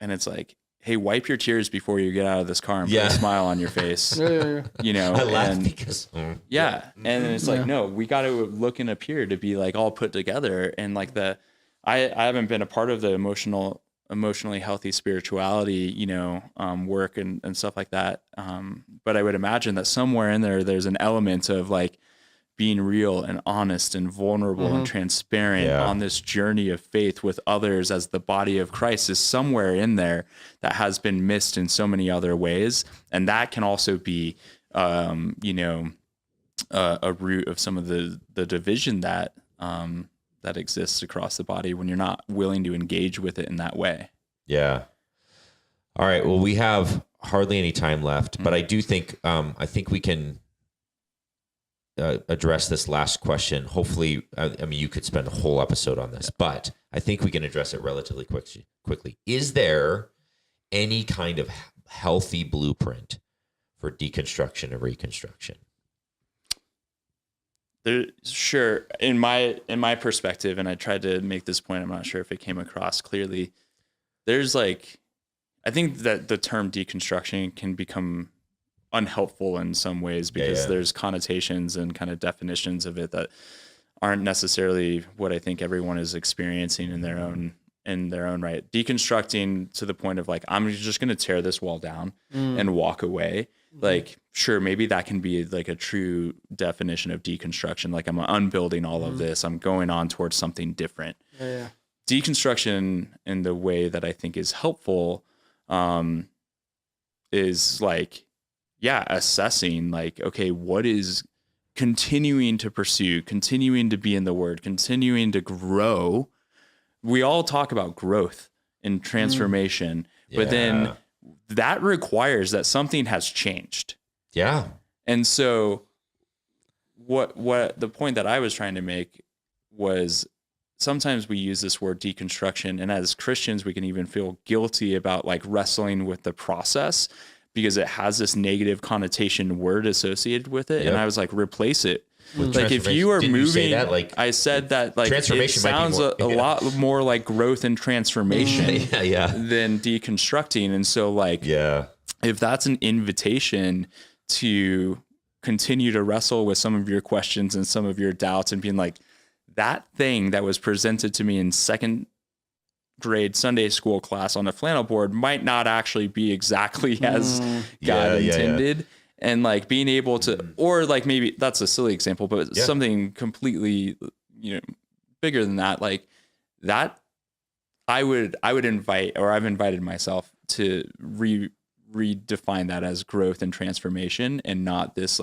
it's like, hey, wipe your tears before you get out of this car and put a smile on your face. I laugh because and it's like, no, we got to look in up here to be like all put together. And like I haven't been a part of the emotionally healthy spirituality, work and stuff like that. But I would imagine that somewhere in there's an element of like being real and honest and vulnerable and transparent on this journey of faith with others as the body of Christ is somewhere in there that has been missed in so many other ways. And that can also be, a root of some of the division that exists across the body when you're not willing to engage with it in that way. Yeah. All right. Well, we have hardly any time left, but I do think, we can address this last question. Hopefully, I mean, you could spend a whole episode on this, but I think we can address it relatively quickly. Is there any kind of healthy blueprint for deconstruction and reconstruction? Sure. In my perspective, and I tried to make this point, I'm not sure if it came across clearly. There's I think that the term deconstruction can become unhelpful in some ways because there's connotations and kind of definitions of it that aren't necessarily what I think everyone is experiencing in their own right. Deconstructing to the point of I'm just going to tear this wall down and walk away. Sure, maybe that can be a true definition of deconstruction. I'm unbuilding all of this. I'm going on towards something different. Yeah. Deconstruction in the way that I think is helpful is assessing okay, what is continuing to pursue, continuing to be in the word, continuing to grow. We all talk about growth and transformation, but then that requires that something has changed. Yeah. And so what the point that I was trying to make was sometimes we use this word deconstruction, and as Christians, we can even feel guilty about wrestling with the process because it has this negative connotation word associated with it. Yep. And I was replace it. If you are moving, I said that it sounds a lot more like growth and transformation than deconstructing. And so if that's an invitation to continue to wrestle with some of your questions and some of your doubts and being that thing that was presented to me in second grade Sunday school class on a flannel board might not actually be exactly as God intended. And being able to, or maybe that's a silly example, but something completely, bigger than that, that I would invite, or I've invited myself to redefine that as growth and transformation, and not this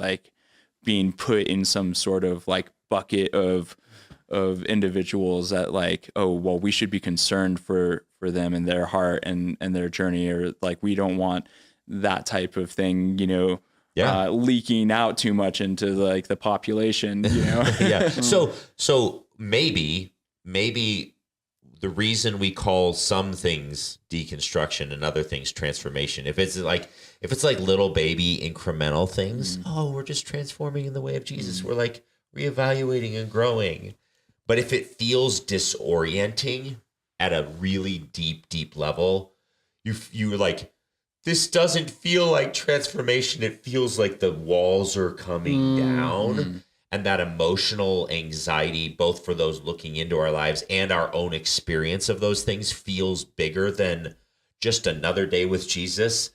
being put in some sort of bucket of individuals that oh, well, we should be concerned for them and their heart and their journey, or we don't want that type of thing, leaking out too much into the population, So maybe the reason we call some things deconstruction and other things transformation, if it's little baby incremental things, we're just transforming in the way of Jesus. We're reevaluating and growing. But if it feels disorienting at a really deep level, you're this doesn't feel like transformation. It feels like the walls are coming down, and that emotional anxiety, both for those looking into our lives and our own experience of those things, feels bigger than just another day with Jesus,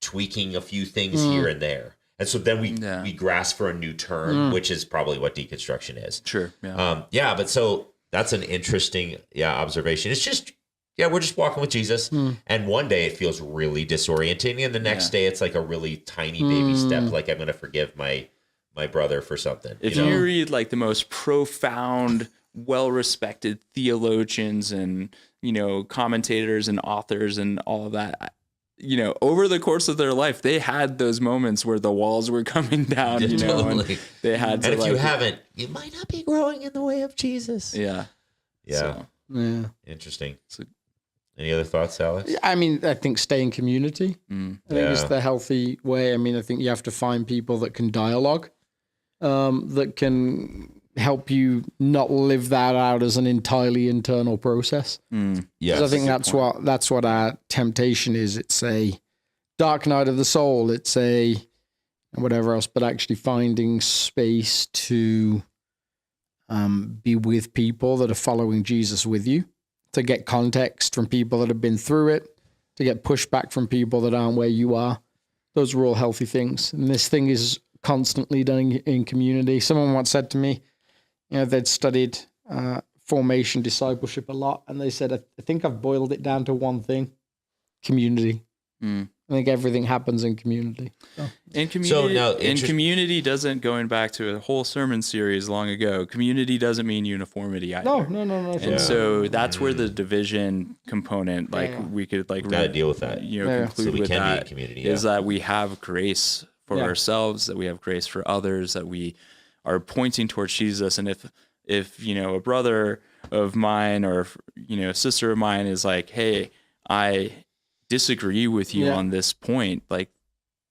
tweaking a few things here and there. And so then we grasp for a new term, which is probably what deconstruction is. Sure. Yeah. But so that's an interesting observation. It's just, we're just walking with Jesus. And one day it feels really disorienting. And the next day it's a really tiny baby step. I'm going to forgive my brother for something. If you read the most profound, well-respected theologians and, commentators and authors and all of that, over the course of their life, they had those moments where the walls were coming down, totally. and they had to. And if you haven't, you might not be growing in the way of Jesus. Yeah. So, interesting. Any other thoughts, Alex? I mean, I think stay in community. I think it's the healthy way. I mean, I think you have to find people that can dialogue, that can help you not live that out as an entirely internal process. Yes. I think that's what our temptation is. It's a dark night of the soul. It's a whatever else, but actually finding space to be with people that are following Jesus with you, to get context from people that have been through it, to get pushback from people that aren't where you are. Those are all healthy things. And this thing is constantly done in community. Someone once said to me, they'd studied formation discipleship a lot, and they said, I think I've boiled it down to one thing: community. I think everything happens in community. And community doesn't, going back to a whole sermon series long ago, community doesn't mean uniformity either. No. And so that's where the division component, we could gotta deal with that. Conclude so we with can that be in community, is that we have grace for ourselves, that we have grace for others, that we are pointing towards Jesus. And if a brother of mine or a sister of mine is like, hey, I disagree with you on this point, like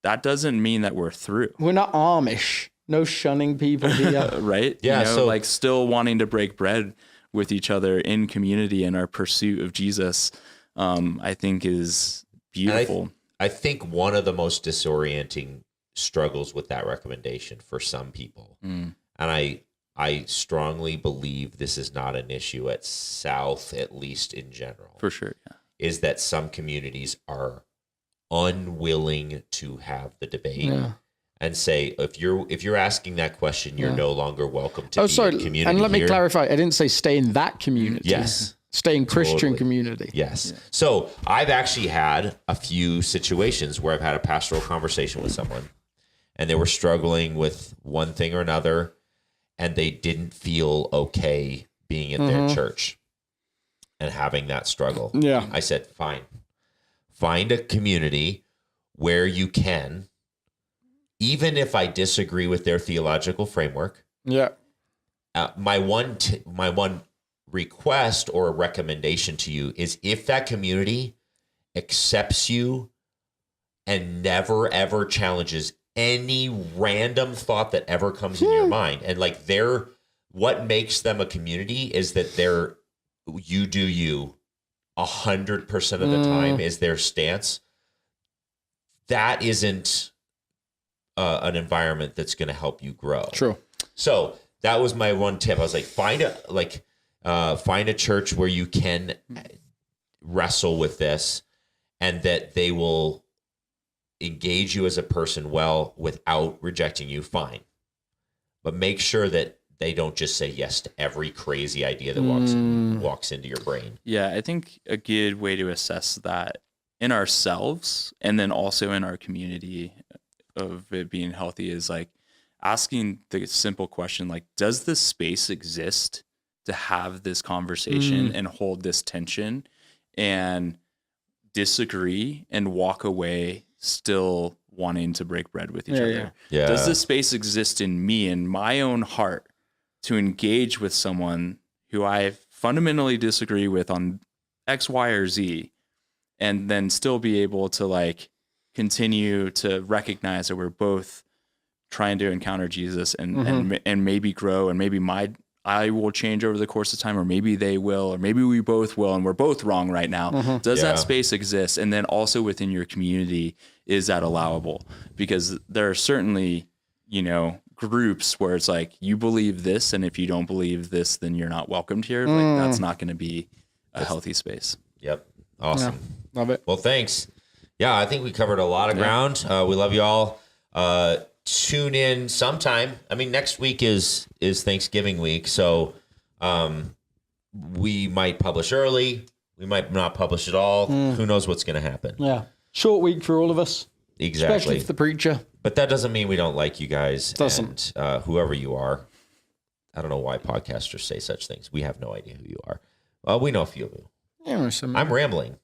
that doesn't mean that we're through. We're not Amish. No shunning people here. Right? Yeah. So like still wanting to break bread with each other in community in our pursuit of Jesus, I think is beautiful. I think one of the most disorienting struggles with that recommendation for some people, and I strongly believe this is not an issue at South, at least in general. For sure, yeah. Is that some communities are unwilling to have the debate and say, if you're asking that question, you're no longer welcome to be in community. And let me here. clarify, I didn't say stay in that community. Yes. Stay in Christian Totally. community. Yes. Yeah. So I've actually had a few situations where I've had a pastoral conversation with someone and they were struggling with one thing or another and they didn't feel okay being in their church and having that struggle. Yeah. I said, fine. Find a community where you can, even if I disagree with their theological framework. Yeah. My one request or a recommendation to you is if that community accepts you and never ever challenges any random thought that ever comes in your mind, and like what makes them a community is that you do you 100% of the time is their stance. That isn't an environment that's going to help you grow. True. So that was my one tip. I was like, find a church where you can wrestle with this and that they will engage you as a person well without rejecting you. Fine. But make sure that they don't just say yes to every crazy idea that walks into your brain. Yeah, I think a good way to assess that in ourselves and then also in our community of it being healthy is like asking the simple question, like, does this space exist to have this conversation and hold this tension and disagree and walk away still wanting to break bread with each other? Yeah. Does this space exist in me, in my own heart, to engage with someone who I fundamentally disagree with on X, Y, or Z, and then still be able to like continue to recognize that we're both trying to encounter Jesus and maybe grow, and maybe I will change over the course of time, or maybe they will, or maybe we both will, and we're both wrong right now. Does that space exist? And then also within your community, is that allowable? Because there are certainly, groups where it's like, you believe this, and if you don't believe this, then you're not welcomed here. Like that's not going to be a healthy space. Yep. Awesome. Yeah. Love it. Well, thanks. Yeah, I think we covered a lot of ground. We love you all. Tune in sometime. I mean, next week is Thanksgiving week, so we might publish early. We might not publish at all. Who knows what's going to happen? Yeah. Short week for all of us. Exactly. Especially for the preacher. But that doesn't mean we don't like you guys. Doesn't. And whoever you are. I don't know why podcasters say such things. We have no idea who you are. Well, we know a few of you. Yeah, I'm rambling.